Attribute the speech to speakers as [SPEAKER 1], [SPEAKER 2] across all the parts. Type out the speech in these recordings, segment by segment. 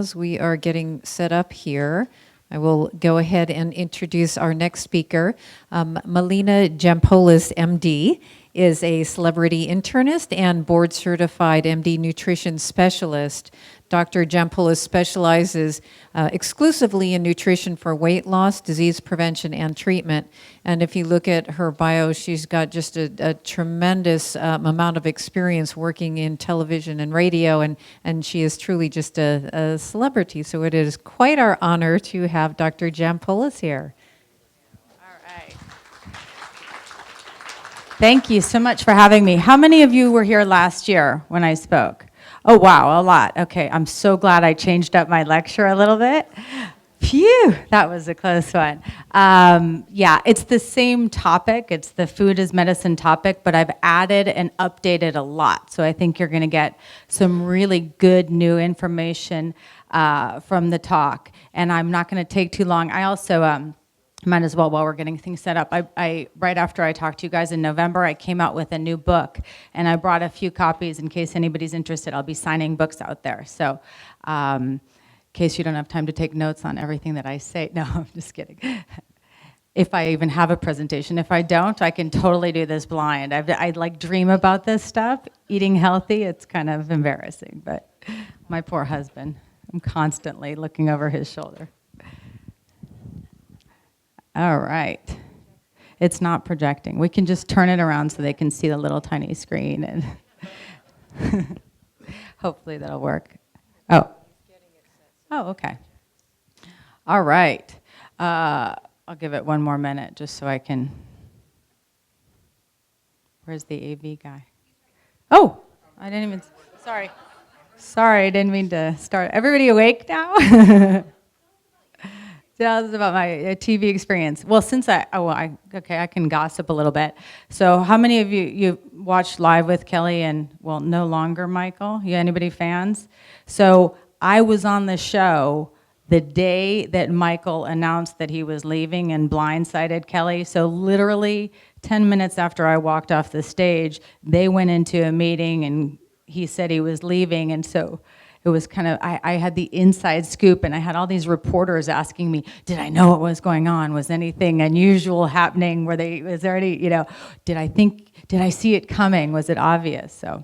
[SPEAKER 1] as we are getting set up here, I will go ahead and introduce our next speaker. Melina JAMPOLIS, MD, is a celebrity internist and board-certified MD nutrition specialist. Dr. JAMPOLIS specializes exclusively in nutrition for weight loss, disease prevention, and treatment. And if you look at her bio, she's got just a tremendous amount of experience working in television and radio, and she is truly just a celebrity. So it is quite our honor to have Dr. JAMPOLIS here.
[SPEAKER 2] All right. Thank you so much for having me. How many of you were here last year when I spoke? Oh, wow, a lot. Okay, I'm so glad I changed up my lecture a little bit. Phew, that was a close one. Yeah, it's the same topic. It's the food as medicine topic, but I've added and updated a lot. So I think you're going to get some really good new information from the talk. And I'm not going to take too long. I also might as well, while we're getting things set up, I right after I talked to you guys in November, I came out with a new book, and I brought a few copies in case anybody's interested. I'll be signing books out there. So in case you don't have time to take notes on everything that I say. No, I'm just kidding. If I even have a presentation. If I don't, I can totally do this blind. I like dream about this stuff. Eating healthy, it's kind of embarrassing, but my poor husband, I'm constantly looking over his shoulder. All right. It's not projecting. We can just turn it around so they can see the little tiny screen, and hopefully that'll work. Oh. Oh, okay. All right. I'll give it one more minute just so I can. Where's the AV guy? Oh, I didn't even. Sorry. Sorry, I didn't mean to start. Everybody awake now? Tell us about my TV experience. Well, since I can gossip a little bit. So how many of you watched Live with Kelly and, well, no longer Michael? You anybody fans? So I was on the show the day that Michael announced that he was leaving and blindsided Kelly. So literally 10 minutes after I walked off the stage, they went into a meeting and he said he was leaving, and so it was kind of, I had the inside scoop, and I had all these reporters asking me, did I know what was going on? Was anything unusual happening? Was there any, did I see it coming? Was it obvious? So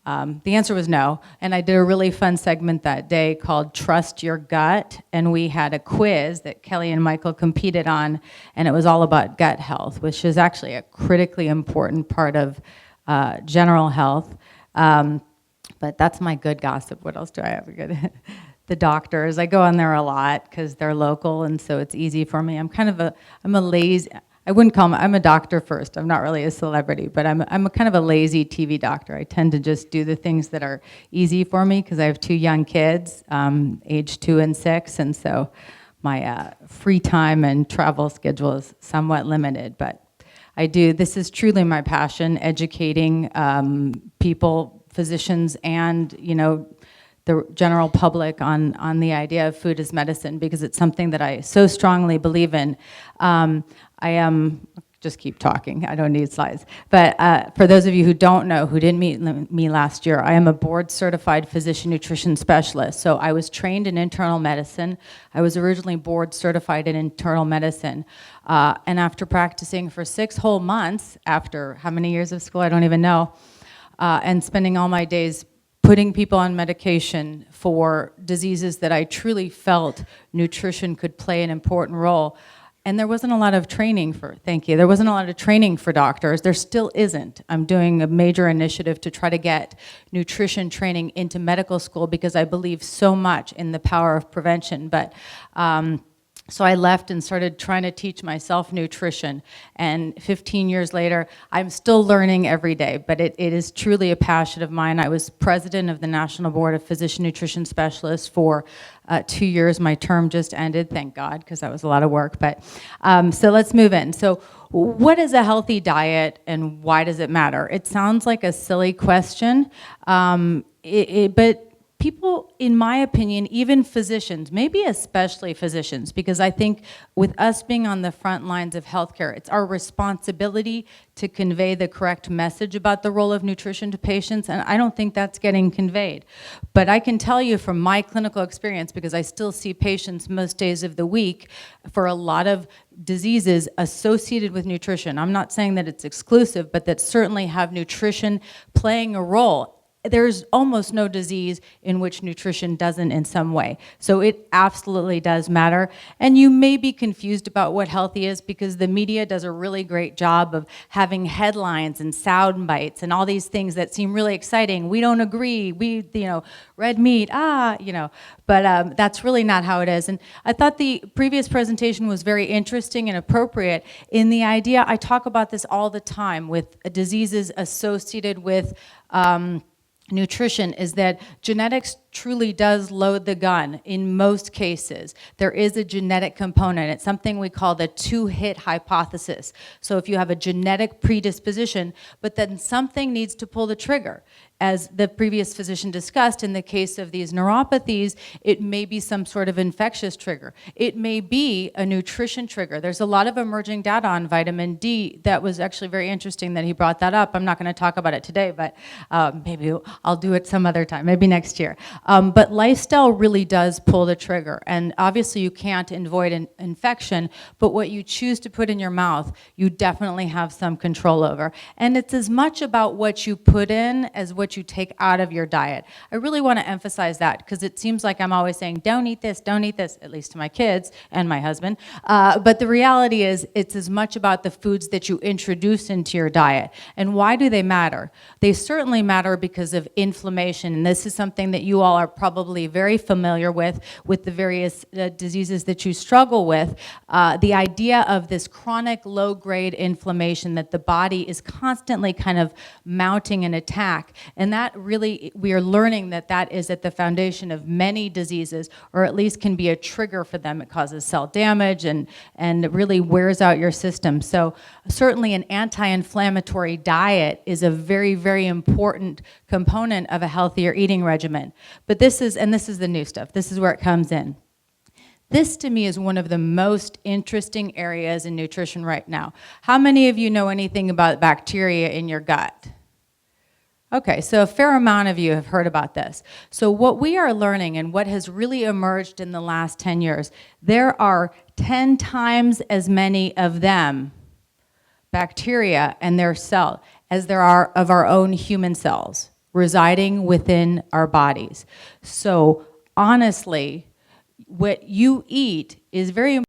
[SPEAKER 2] the answer was no. And I did a really fun segment that day called Trust Your Gut, and we had a quiz that Kelly and Michael competed on, and it was all about gut health, which is actually a critically important part of general health. But that's my good gossip. What else do I have? The doctors. I go on there a lot because they're local, and so it's easy for me. I'm a lazy. I wouldn't call I'm a doctor first. I'm not really a celebrity, but I'm a kind of a lazy TV doctor. I tend to just do the things that are easy for me because I have two young kids, age 2 and 6, and so my free time and travel schedule is somewhat limited. But I do. This is truly my passion: educating people, physicians, and the general public on the idea of food as medicine, because it's something that I so strongly believe in. I am, just keep talking, I don't need slides. But for those of you who don't know, who didn't meet me last year, I am a board-certified physician nutrition specialist. So I was trained in internal medicine. I was originally board-certified in internal medicine. And after practicing for 6 whole months, after how many years of school, I don't even know, and spending all my days putting people on medication for diseases that I truly felt nutrition could play an important role. And there wasn't a lot of training there wasn't a lot of training for doctors. There still isn't. I'm doing a major initiative to try to get nutrition training into medical school because I believe so much in the power of prevention. But so I left and started trying to teach myself nutrition. And 15 years later, I'm still learning every day, but it is truly a passion of mine. I was president of the National Board of Physician Nutrition Specialists for 2 years. My term just ended, thank God, because that was a lot of work. But so let's move in. So what is a healthy diet and why does it matter? It sounds like a silly question, but people, in my opinion, even physicians, maybe especially physicians, because I think with us being on the front lines of healthcare, it's our responsibility to convey the correct message about the role of nutrition to patients, and I don't think that's getting conveyed. But I can tell you from my clinical experience, because I still see patients most days of the week for a lot of diseases associated with nutrition. I'm not saying that it's exclusive, but that certainly have nutrition playing a role. There's almost no disease in which nutrition doesn't in some way. So it absolutely does matter. And you may be confused about what healthy is because the media does a really great job of having headlines and sound bites and all these things that seem really exciting. We don't agree. We, red meat, but that's really not how it is. And I thought the previous presentation was very interesting and appropriate in the idea, I talk about this all the time with diseases associated with nutrition, is that genetics truly does load the gun in most cases. There is a genetic component. It's something we call the two-hit hypothesis. So if you have a genetic predisposition, but then something needs to pull the trigger. As the previous physician discussed, in the case of these neuropathies, it may be some sort of infectious trigger. It may be a nutrition trigger. There's a lot of emerging data on vitamin D that was actually very interesting that he brought that up. I'm not going to talk about it today, but maybe I'll do it some other time, maybe next year. But lifestyle really does pull the trigger. And obviously you can't avoid an infection, but what you choose to put in your mouth, you definitely have some control over. And it's as much about what you put in as what you take out of your diet. I really want to emphasize that because it seems like I'm always saying, don't eat this, at least to my kids and my husband. But the reality is it's as much about the foods that you introduce into your diet. And why do they matter? They certainly matter because of inflammation. And this is something that you all are probably very familiar with the various diseases that you struggle with. The idea of this chronic low-grade inflammation that the body is constantly kind of mounting an attack. And that really, we are learning that that is at the foundation of many diseases, or at least can be a trigger for them. It causes cell damage and it really wears out your system. So certainly an anti-inflammatory diet is a very, very important component of a healthier eating regimen. But this is the new stuff. This is where it comes in. This, to me, is one of the most interesting areas in nutrition right now. How many of you know anything about bacteria in your gut? Okay, so a fair amount of you have heard about this. So what we are learning and what has really emerged in the last 10 years, there are 10 times as many of them, bacteria and their cell, as there are of our own human cells residing within our bodies. So honestly, what you eat is very important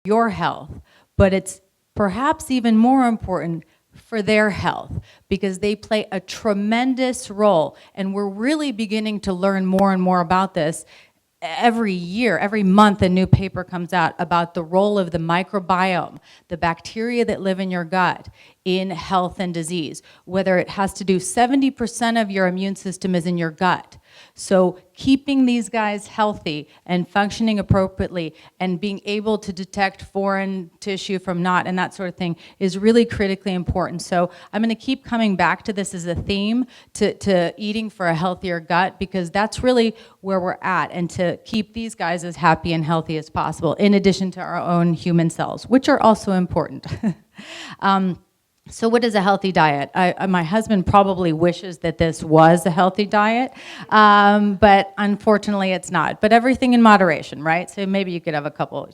[SPEAKER 2] for your health, but it's perhaps even more important for their health because they play a tremendous role. And we're really beginning to learn more and more about this. Every year, every month, a new paper comes out about the role of the microbiome, the bacteria that live in your gut, in health and disease. Whether it has to do, 70% of your immune system is in your gut. So keeping these guys healthy and functioning appropriately and being able to detect foreign tissue from not and that sort of thing is really critically important. So I'm going to keep coming back to this as a theme to eating for a healthier gut because that's really where we're at, and to keep these guys as happy and healthy as possible in addition to our own human cells, which are also important. So what is a healthy diet? My husband probably wishes that this was a healthy diet, but unfortunately it's not. But everything in moderation, right? So maybe you could have a couple,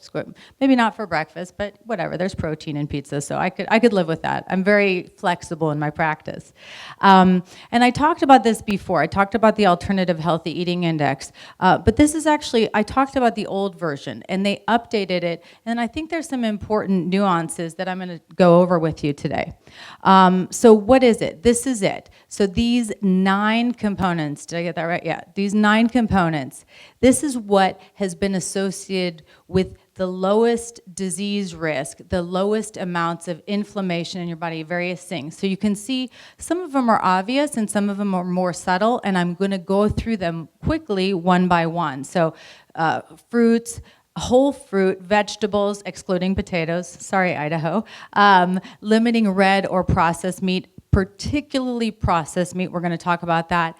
[SPEAKER 2] maybe not for breakfast, but whatever. There's protein in pizza, so I could live with that. I'm very flexible in my practice. And I talked about this before. I talked about the Alternative Healthy Eating Index, but this is actually, I talked about the old version, and they updated it, and I think there's some important nuances that I'm going to go over with you today. So what is it? This is it. So these 9 components, did I get that right? Yeah, these 9 components, this is what has been associated with the lowest disease risk, the lowest amounts of inflammation in your body, various things. So you can see some of them are obvious and some of them are more subtle, and I'm going to go through them quickly one by one. So fruits, whole fruit, vegetables, excluding potatoes, sorry Idaho, limiting red or processed meat, particularly processed meat, we're going to talk about that.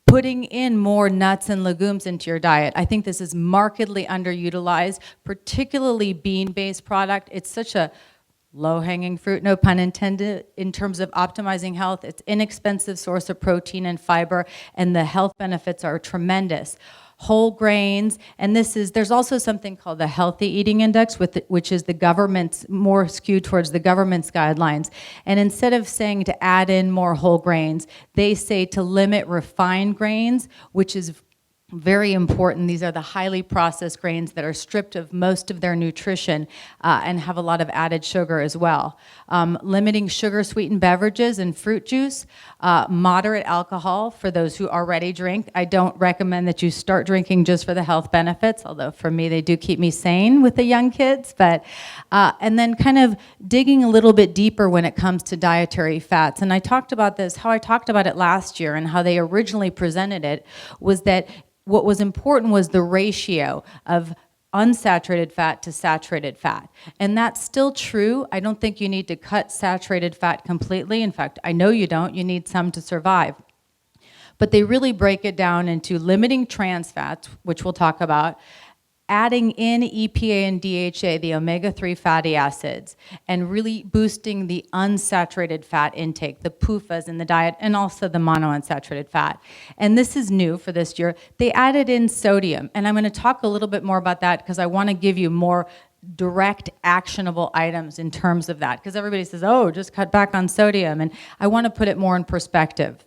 [SPEAKER 2] putting in more nuts and legumes into your diet. I think this is markedly underutilized, particularly bean-based product. It's such a low-hanging fruit, no pun intended, in terms of optimizing health. It's inexpensive source of protein and fiber, and the health benefits are tremendous. Whole grains, and there's also something called the Healthy Eating Index, which is the government's, more skewed towards the government's guidelines. And instead of saying to add in more whole grains, they say to limit refined grains, which is very important. These are the highly processed grains that are stripped of most of their nutrition and have a lot of added sugar as well. Limiting sugar-sweetened beverages and fruit juice, moderate alcohol for those who already drink. I don't recommend that you start drinking just for the health benefits, although for me they do keep me sane with the young kids. But and then kind of digging a little bit deeper when it comes to dietary fats. And I talked about this, how I talked about it last year and how they originally presented it was that what was important was the ratio of unsaturated fat to saturated fat. And that's still true. I don't think you need to cut saturated fat completely. In fact, I know you don't. You need some to survive. But they really break it down into limiting trans fats, which we'll talk about, adding in EPA and DHA, the omega-3 fatty acids, and really boosting the unsaturated fat intake, the PUFAs in the diet, and also the monounsaturated fat. And this is new for this year. They added in sodium, and I'm going to talk a little bit more about that because I want to give you more direct, actionable items in terms of that, because everybody says, oh, just cut back on sodium, and I want to put it more in perspective.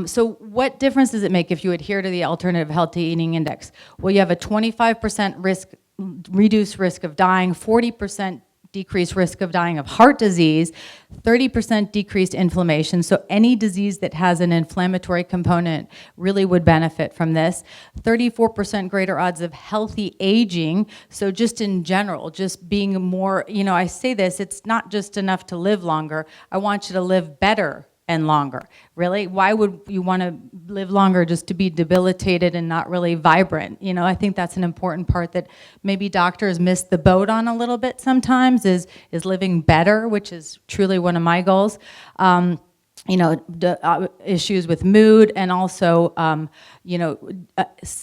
[SPEAKER 2] So what difference does it make if you adhere to the Alternative Healthy Eating Index? Well, you have a 25% reduced risk of dying, 40% decreased risk of dying of heart disease, 30% decreased inflammation. So any disease that has an inflammatory component really would benefit from this. 34% greater odds of healthy aging. So just in general, just being more, I say this, it's not just enough to live longer. I want you to live better and longer. Really? Why would you want to live longer just to be debilitated and not really vibrant? I think that's an important part that maybe doctors miss the boat on a little bit sometimes is living better, which is truly one of my goals. Issues with mood and also,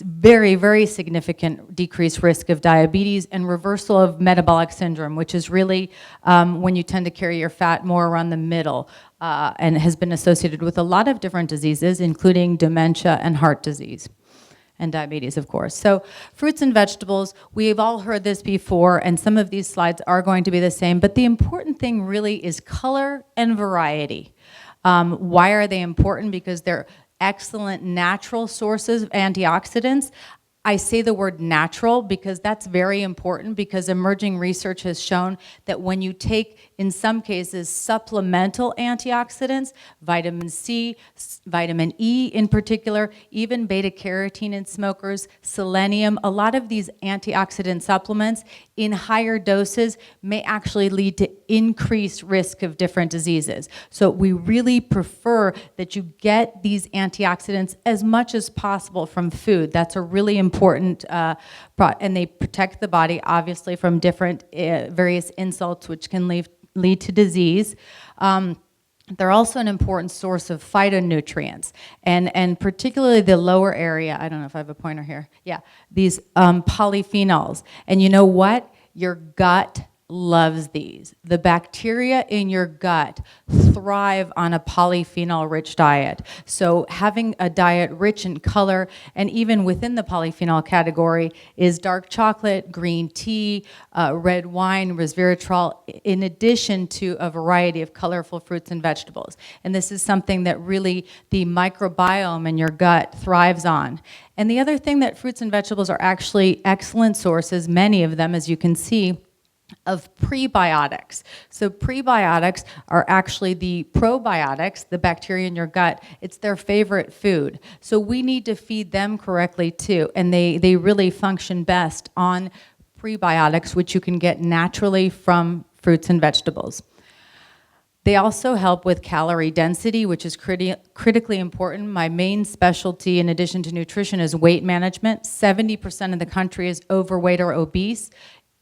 [SPEAKER 2] very, very significant decreased risk of diabetes and reversal of metabolic syndrome, which is really when you tend to carry your fat more around the middle and has been associated with a lot of different diseases, including dementia and heart disease. And diabetes, of course. So fruits and vegetables, we've all heard this before, and some of these slides are going to be the same, but the important thing really is color and variety. Why are they important? Because they're excellent natural sources of antioxidants. I say the word natural because that's very important because emerging research has shown that when you take, in some cases, supplemental antioxidants, vitamin C, vitamin E in particular, even beta-carotene in smokers, selenium, a lot of these antioxidant supplements in higher doses may actually lead to increased risk of different diseases. So we really prefer that you get these antioxidants as much as possible from food. That's a really important, and they protect the body, obviously, from different various insults, which can lead to disease. They're also an important source of phytonutrients, and particularly the lower area, I don't know if I have a pointer here, yeah, these polyphenols. And you know what? Your gut loves these. The bacteria in your gut thrive on a polyphenol-rich diet. So having a diet rich in color, and even within the polyphenol category, is dark chocolate, green tea, red wine, resveratrol, in addition to a variety of colorful fruits and vegetables. And this is something that really the microbiome in your gut thrives on. And the other thing that fruits and vegetables are actually excellent sources, many of them, as you can see, of prebiotics. So prebiotics are actually the probiotics, the bacteria in your gut. It's their favorite food. So we need to feed them correctly too. And they really function best on prebiotics, which you can get naturally from fruits and vegetables. They also help with calorie density, which is critically important. My main specialty, in addition to nutrition, is weight management. 70% of the country is overweight or obese.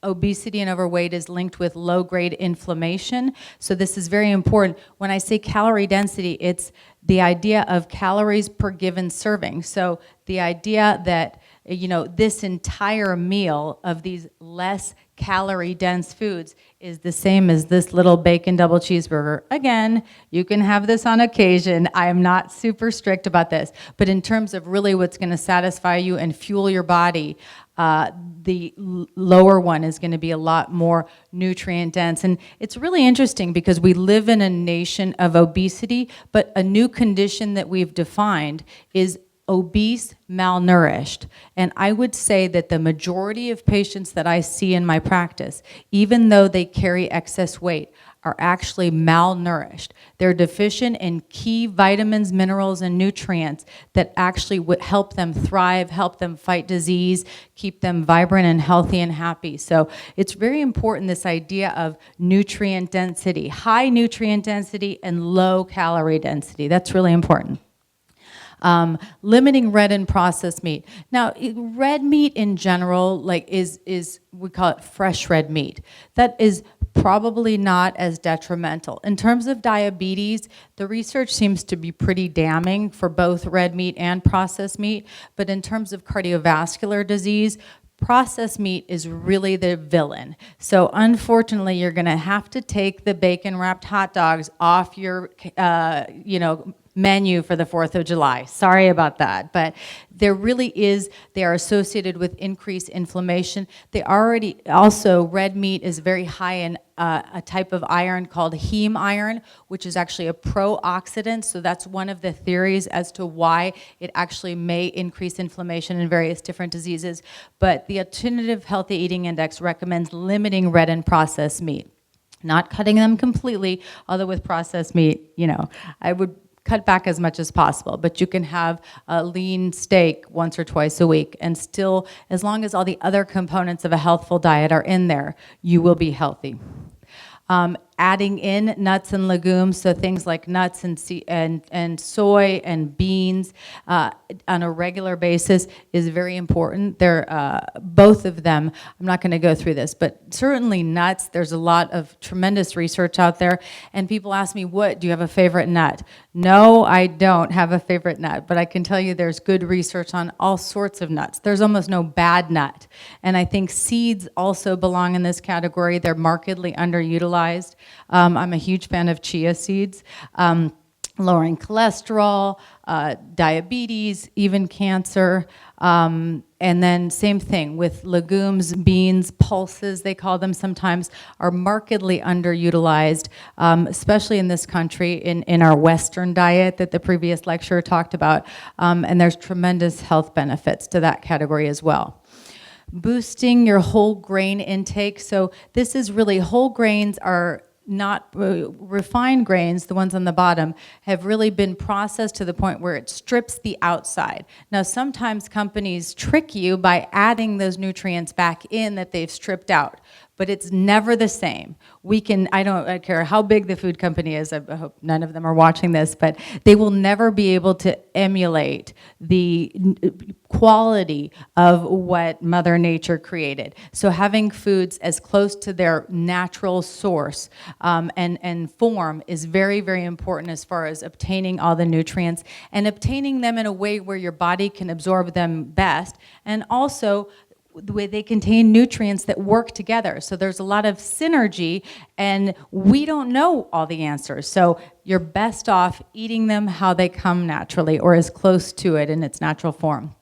[SPEAKER 2] obesity and overweight is linked with low-grade inflammation. So this is very important. When I say calorie density, it's the idea of calories per given serving. So the idea that, you know, this entire meal of these less calorie dense foods is the same as this little bacon double cheeseburger. Again, you can have this on occasion. I am not super strict about this, but in terms of really what's going to satisfy you and fuel your body, the lower one is going to be a lot more nutrient dense. And it's really interesting because we live in a nation of obesity, but a new condition that we've defined is obese, malnourished. And I would say that the majority of patients that I see in my practice, even though they carry excess weight, are actually malnourished. They're deficient in key vitamins, minerals, and nutrients that actually would help them thrive, help them fight disease, keep them vibrant and healthy and happy. So it's very important, this idea of nutrient density, high nutrient density and low calorie density. That's really important. Limiting red and processed meat. Now, red meat in general, like is we call it fresh red meat. That is probably not as detrimental. In terms of diabetes, the research seems to be pretty damning for both red meat and processed meat, but in terms of cardiovascular disease, processed meat is really the villain. So unfortunately, you're gonna have to take the bacon-wrapped hot dogs off your, menu for the 4th of July. Sorry about that, but there really is, they are associated with increased inflammation. Also, red meat is very high in a type of iron called heme iron, which is actually a pro-oxidant. So that's one of the theories as to why it actually may increase inflammation in various different diseases. But the Alternative Healthy Eating Index recommends limiting red and processed meat. Not cutting them completely, although with processed meat, I would cut back as much as possible, but you can have a lean steak once or twice a week, and still, as long as all the other components of a healthful diet are in there, you will be healthy. Adding in nuts and legumes, so things like nuts and soy and beans on a regular basis is very important. They're both of them. I'm not going to go through this, but certainly nuts. There's a lot of tremendous research out there, and people ask me, "What do you have a favorite nut?" No, I don't have a favorite nut, but I can tell you there's good research on all sorts of nuts. There's almost no bad nut, and I think seeds also belong in this category. They're markedly underutilized. I'm a huge fan of chia seeds, lowering cholesterol, diabetes, even cancer. And then same thing with legumes, beans, pulses, they call them sometimes, are markedly underutilized, especially in this country, in our Western diet that the previous lecturer talked about. And there's tremendous health benefits to that category as well. Boosting your whole grain intake. So this is really, whole grains are not refined grains, the ones on the bottom, have really been processed to the point where it strips the outside. Now, sometimes companies trick you by adding those nutrients back in that they've stripped out, but it's never the same. I don't care how big the food company is, I hope none of them are watching this, but they will never be able to emulate the quality of what Mother Nature created. So having foods as close to their natural source and form is very, very important as far as obtaining all the nutrients and obtaining them in a way where your body can absorb them best, and also the way they contain nutrients that work together. So there's a lot of synergy, and we don't know all the answers. So you're best off eating them how they come naturally, or as close to it in its natural form.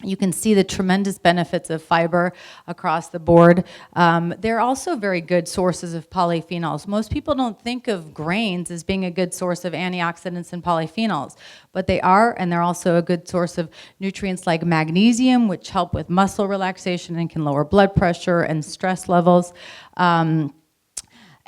[SPEAKER 2] You can see the tremendous benefits of fiber across the board. They're also very good sources of polyphenols. Most people don't think of grains as being a good source of antioxidants and polyphenols, but they are, and they're also a good source of nutrients like magnesium, which help with muscle relaxation and can lower blood pressure and stress levels.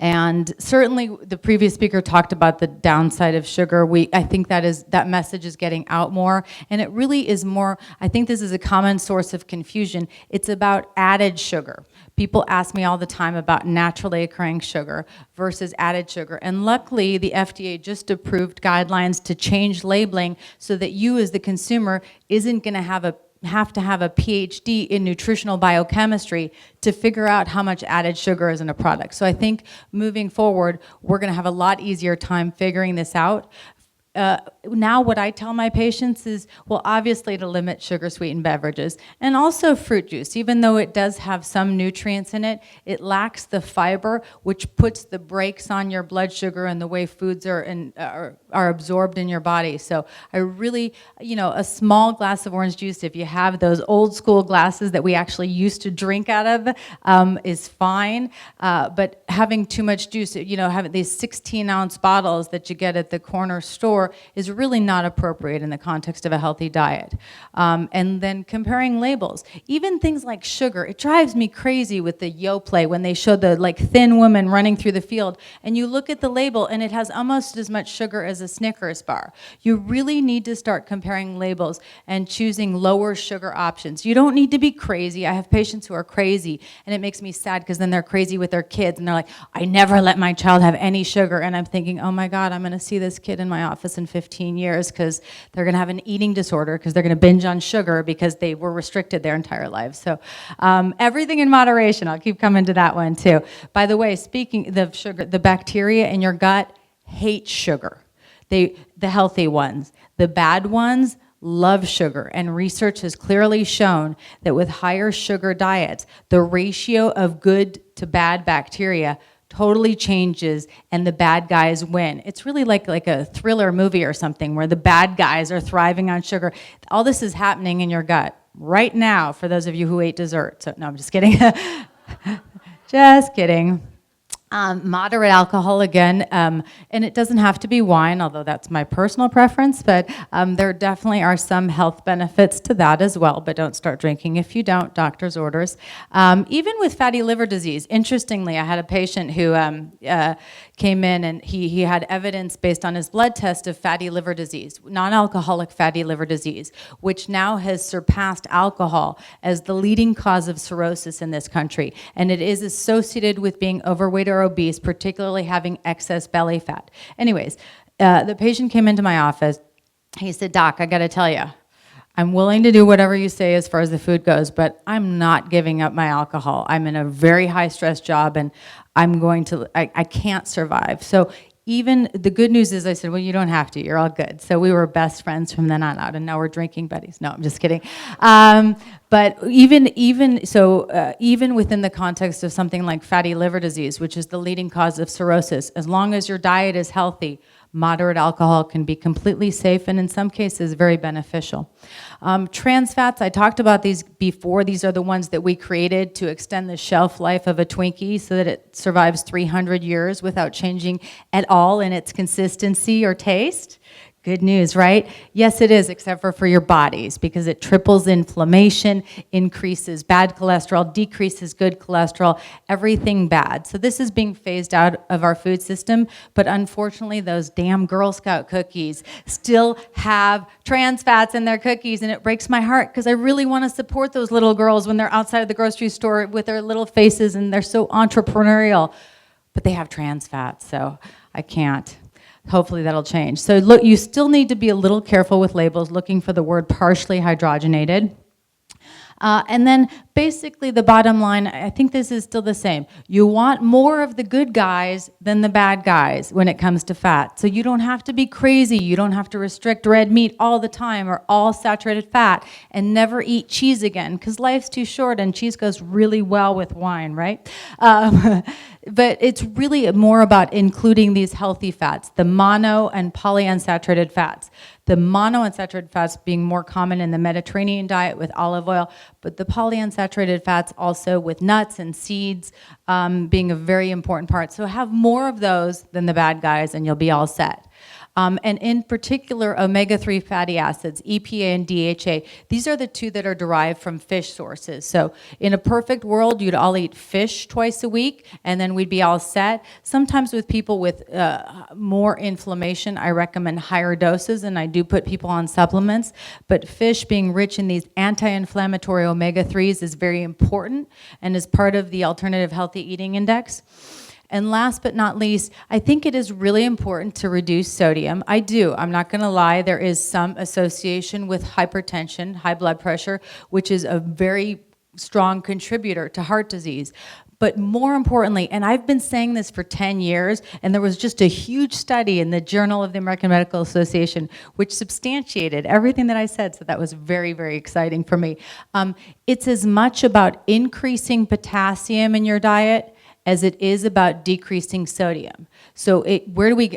[SPEAKER 2] And certainly the previous speaker talked about the downside of sugar. I think that message is getting out more, and it really is more, I think this is a common source of confusion. It's about added sugar. People ask me all the time about naturally occurring sugar versus added sugar. And luckily, the FDA just approved guidelines to change labeling so that you as the consumer isn't gonna have a have to have a PhD in nutritional biochemistry to figure out how much added sugar is in a product. So I think moving forward, we're going to have a lot easier time figuring this out. Now what I tell my patients is, well, obviously to limit sugar-sweetened beverages, and also fruit juice. Even though it does have some nutrients in it, it lacks the fiber, which puts the brakes on your blood sugar and the way foods are absorbed in your body. So I really, a small glass of orange juice, if you have those old school glasses that we actually used to drink out of, is fine. But having too much juice, having these 16-ounce bottles that you get at the corner store is really not appropriate in the context of a healthy diet. And then comparing labels, even things like sugar, it drives me crazy with the Yoplait when they show the thin woman running through the field, and you look at the label and it has almost as much sugar as a Snickers bar. You really need to start comparing labels and choosing lower sugar options. You don't need to be crazy. I have patients who are crazy, and it makes me sad because then they're crazy with their kids and they're like, I never let my child have any sugar. And I'm thinking, oh my God, I'm going to see this kid in my office in 15 years because they're going to have an eating disorder because they're going to binge on sugar because they were restricted their entire lives. So everything in moderation. I'll keep coming to that one too. By the way, speaking of sugar, the bacteria in your gut hate sugar. The healthy ones. The bad ones love sugar, and research has clearly shown that with higher sugar diets, the ratio of good to bad bacteria totally changes and the bad guys win. It's really like a thriller movie or something where the bad guys are thriving on sugar. All this is happening in your gut right now for those of you who ate dessert. So, no, I'm just kidding. Just kidding. Moderate alcohol again, and it doesn't have to be wine, although that's my personal preference, but there definitely are some health benefits to that as well, but don't start drinking if you don't, doctor's orders. Even with fatty liver disease, interestingly, I had a patient who came in and he had evidence based on his blood test of fatty liver disease, non-alcoholic fatty liver disease, which now has surpassed alcohol as the leading cause of cirrhosis in this country, and it is associated with being overweight or obese, particularly having excess belly fat. Anyways, the patient came into my office. He said, Doc, I got to tell you, I'm willing to do whatever you say as far as the food goes, but I'm not giving up my alcohol. I'm in a very high stress job and I can't survive. So even the good news is I said, well, you don't have to, you're all good. So we were best friends from then on out, and now we're drinking buddies. No, I'm just kidding. But even within the context of something like fatty liver disease, which is the leading cause of cirrhosis, as long as your diet is healthy, moderate alcohol can be completely safe and in some cases very beneficial. Trans fats, I talked about these before. These are the ones that we created to extend the shelf life of a Twinkie so that it survives 300 years without changing at all in its consistency or taste. Good news, right? Yes, it is, except for your bodies, because it triples inflammation, increases bad cholesterol, decreases good cholesterol, everything bad. So this is being phased out of our food system, but unfortunately, those damn Girl Scout cookies still have trans fats in their cookies, and it breaks my heart because I really want to support those little girls when they're outside of the grocery store with their little faces and they're so entrepreneurial, but they have trans fats, so I can't. Hopefully that'll change. So look, you still need to be a little careful with labels, looking for the word partially hydrogenated. And then basically the bottom line, I think this is still the same. You want more of the good guys than the bad guys when it comes to fat. So you don't have to be crazy. You don't have to restrict red meat all the time or all saturated fat and never eat cheese again because life's too short and cheese goes really well with wine, right? But it's really more about including these healthy fats, the mono and polyunsaturated fats. The monounsaturated fats being more common in the Mediterranean diet with olive oil, but the polyunsaturated fats also with nuts and seeds being a very important part. So have more of those than the bad guys and you'll be all set. And in particular, omega-3 fatty acids, EPA and DHA, these are the two that are derived from fish sources. So in a perfect world, you'd all eat fish twice a week, and then we'd be all set. Sometimes with people with more inflammation, I recommend higher doses, and I do put people on supplements. But fish being rich in these anti-inflammatory omega-3s is very important and is part of the Alternative Healthy Eating Index. And last but not least, I think it is really important to reduce sodium. I do. I'm not going to lie. There is some association with hypertension, high blood pressure, which is a very strong contributor to heart disease. But more importantly, and I've been saying this for 10 years, and there was just a huge study in the Journal of the American Medical Association which substantiated everything that I said, so that was very, very exciting for me. It's as much about increasing potassium in your diet as it is about decreasing sodium. So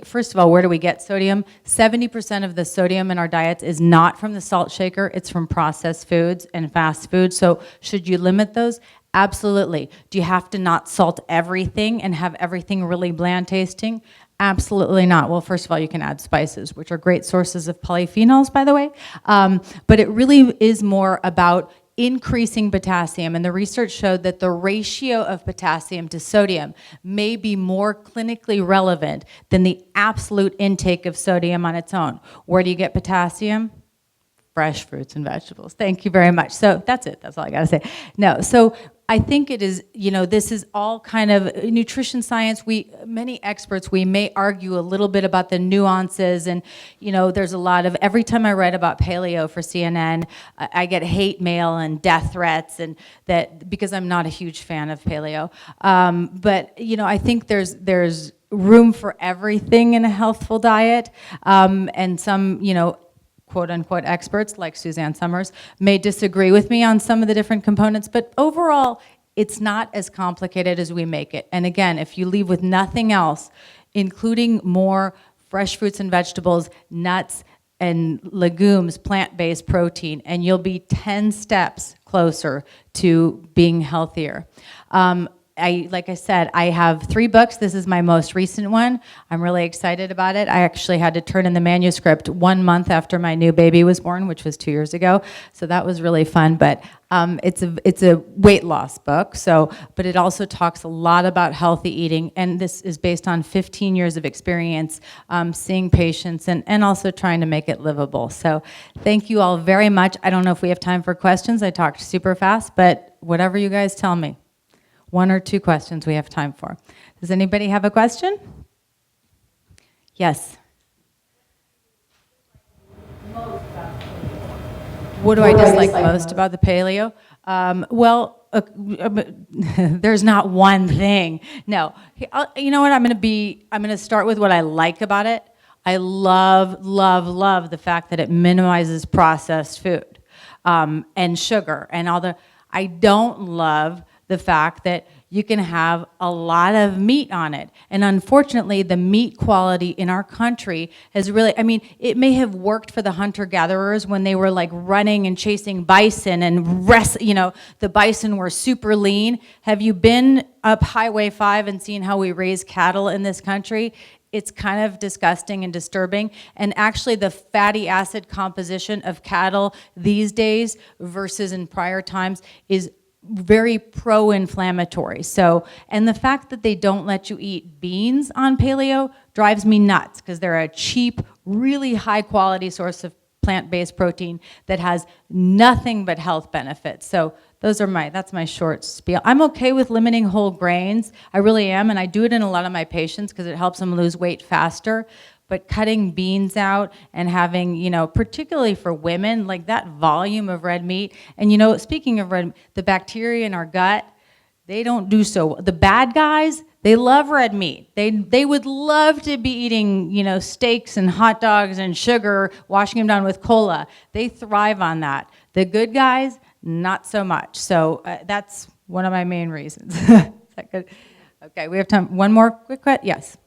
[SPEAKER 2] first of all, where do we get sodium? 70% of the sodium in our diets is not from the salt shaker, it's from processed foods and fast food. So should you limit those? Absolutely. Do you have to not salt everything and have everything really bland tasting? Absolutely not. Well, first of all, you can add spices, which are great sources of polyphenols, by the way. But it really is more about increasing potassium, and the research showed that the ratio of potassium to sodium may be more clinically relevant than the absolute intake of sodium on its own. Where do you get potassium? Fresh fruits and vegetables. Thank you very much. So that's it. That's all I got to say. No, so I think it is, this is all kind of nutrition science. Many experts, we may argue a little bit about the nuances, and there's a lot of, every time I write about paleo for CNN, I get hate mail and death threats, and that because I'm not a huge fan of paleo. But I think there's room for everything in a healthful diet, and some, quote-unquote experts like Suzanne Summers may disagree with me on some of the different components, but overall, it's not as complicated as we make it. And again, if you leave with nothing else, including more fresh fruits and vegetables, nuts, and legumes, plant-based protein, and you'll be 10 steps closer to being healthier. Like I said, I have 3 books. This is my most recent one. I'm really excited about it. I actually had to turn in the manuscript 1 month after my new baby was born, which was 2 years ago. So that was really fun. But it's a weight loss book. But it also talks a lot about healthy eating. And this is based on 15 years of experience seeing patients and also trying to make it livable. So thank you all very much. I don't know if we have time for questions. I talked super fast, but whatever you guys tell me. 1 or 2 questions we have time for. Does anybody have a question? Yes. What do I dislike most about the paleo? There's not one thing. No. You know what? I'm going to start with what I like about it. I love, love, love the fact that it minimizes processed food and sugar and all the. I don't love the fact that you can have a lot of meat on it. And unfortunately, the meat quality in our country has really, it may have worked for the hunter-gatherers when they were like running and chasing bison and the bison were super lean. Have you been up Highway 5 and seen how we raise cattle in this country? It's kind of disgusting and disturbing. And actually the fatty acid composition of cattle these days versus in prior times is very pro-inflammatory. So, and the fact that they don't let you eat beans on paleo drives me nuts because they're a cheap, really high quality source of plant-based protein that has nothing but health benefits. So that's my short spiel. I'm okay with limiting whole grains. I really am, and I do it in a lot of my patients because it helps them lose weight faster. But cutting beans out and having, particularly for women, like that volume of red meat. And speaking of red, the bacteria in our gut, they don't do so. The bad guys, they love red meat. They would love to be eating, steaks and hot dogs and sugar, washing them down with cola. They thrive on that. The good guys, not so much. So that's one of my main reasons. Is that good? Okay, we have time. One more quick question. Yes.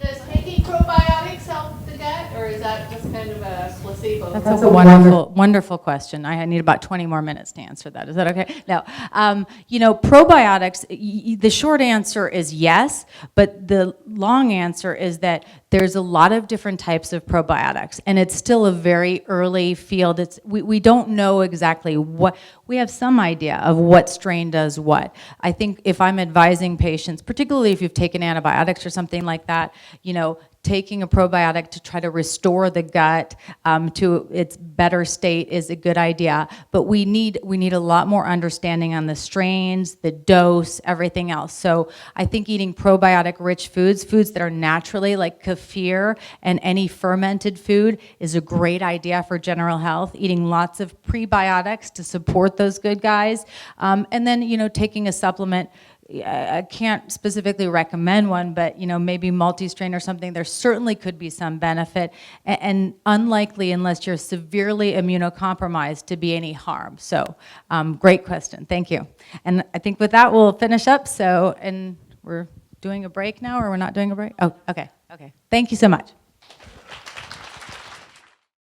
[SPEAKER 3] Does taking probiotics help the gut, or is that just kind of a placebo?
[SPEAKER 2] That's a wonderful, wonderful question. I need about 20 more minutes to answer that. Is that okay? No. Probiotics, the short answer is yes, but the long answer is that there's a lot of different types of probiotics, and it's still a very early field. We don't know exactly what, we have some idea of what strain does what. I think if I'm advising patients, particularly if you've taken antibiotics or something like that, taking a probiotic to try to restore the gut to its better state is a good idea. But we need a lot more understanding on the strains, the dose, everything else. So I think eating probiotic-rich foods that are naturally, like kefir and any fermented food, is a great idea for general health. Eating lots of prebiotics to support those good guys, and then taking a supplement. I can't specifically recommend one, but maybe multi-strain or something. There certainly could be some benefit, and unlikely unless you're severely immunocompromised to be any harm. So, great question. Thank you. And I think with that we'll finish up. So, and we're doing a break now, or we're not doing a break? Oh, okay. Okay. Thank you so much.